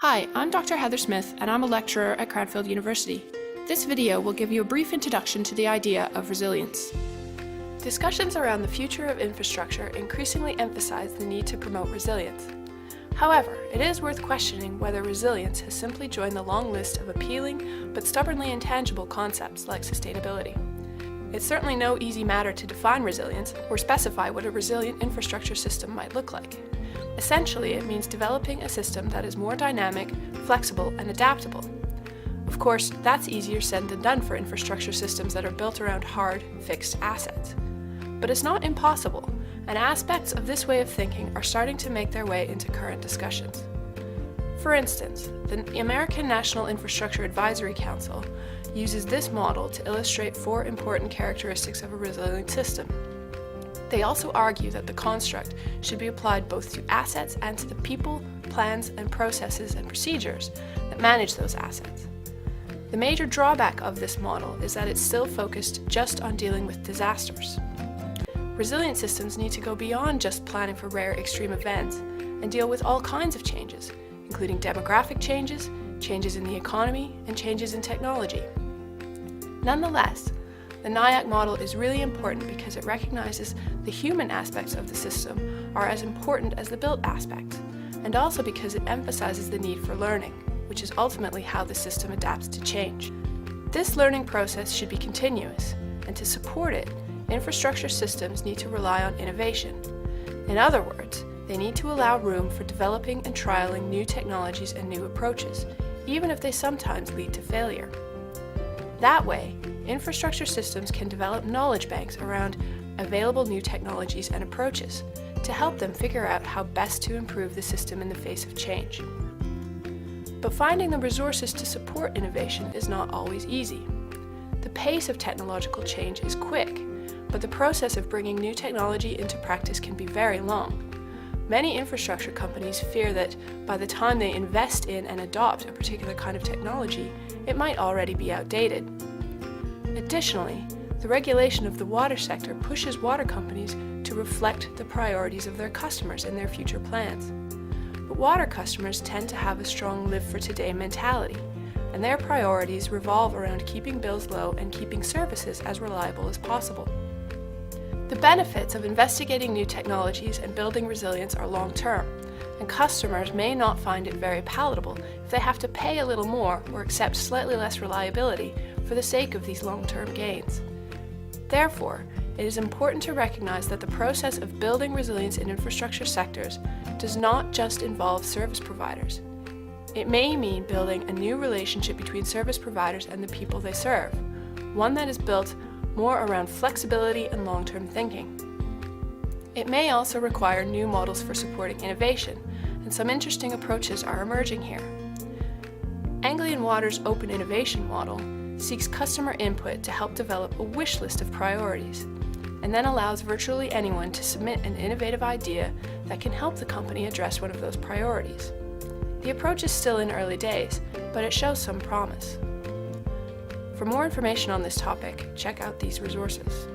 Hi, I'm Dr. Heather Smith, and I'm a lecturer at Cranfield University. This video will give you a brief introduction to the idea of resilience. Discussions around the future of infrastructure increasingly emphasize the need to promote resilience. However, it is worth questioning whether resilience has simply joined the long list of appealing but stubbornly intangible concepts like sustainability. It's certainly no easy matter to define resilience or specify what a resilient infrastructure system might look like. Essentially, it means developing a system that is more dynamic, flexible, and adaptable. Of course, that's easier said than done for infrastructure systems that are built around hard, fixed assets. But it's not impossible, and aspects of this way of thinking are starting to make their way into current discussions. For instance, the American National Infrastructure Advisory Council uses this model to illustrate 4 important characteristics of a resilient system. They also argue that the construct should be applied both to assets and to the people, plans, and processes and procedures that manage those assets. The major drawback of this model is that it's still focused just on dealing with disasters. Resilient systems need to go beyond just planning for rare extreme events and deal with all kinds of changes, including demographic changes, changes in the economy, and changes in technology. Nonetheless, the NIAC model is really important because it recognizes the human aspects of the system are as important as the built aspects, and also because it emphasizes the need for learning, which is ultimately how the system adapts to change. This learning process should be continuous, and to support it, infrastructure systems need to rely on innovation. In other words, they need to allow room for developing and trialing new technologies and new approaches, even if they sometimes lead to failure. That way, infrastructure systems can develop knowledge banks around available new technologies and approaches to help them figure out how best to improve the system in the face of change. But finding the resources to support innovation is not always easy. The pace of technological change is quick, but the process of bringing new technology into practice can be very long. Many infrastructure companies fear that by the time they invest in and adopt a particular kind of technology, it might already be outdated. Additionally, the regulation of the water sector pushes water companies to reflect the priorities of their customers in their future plans. But water customers tend to have a strong live-for-today mentality, and their priorities revolve around keeping bills low and keeping services as reliable as possible. The benefits of investigating new technologies and building resilience are long-term, and customers may not find it very palatable if they have to pay a little more or accept slightly less reliability for the sake of these long-term gains. Therefore, it is important to recognize that the process of building resilience in infrastructure sectors does not just involve service providers. It may mean building a new relationship between service providers and the people they serve, one that is built more around flexibility and long-term thinking. It may also require new models for supporting innovation, and some interesting approaches are emerging here. Anglian Water's open innovation model seeks customer input to help develop a wish list of priorities, and then allows virtually anyone to submit an innovative idea that can help the company address one of those priorities. The approach is still in early days, but it shows some promise. For more information on this topic, check out these resources.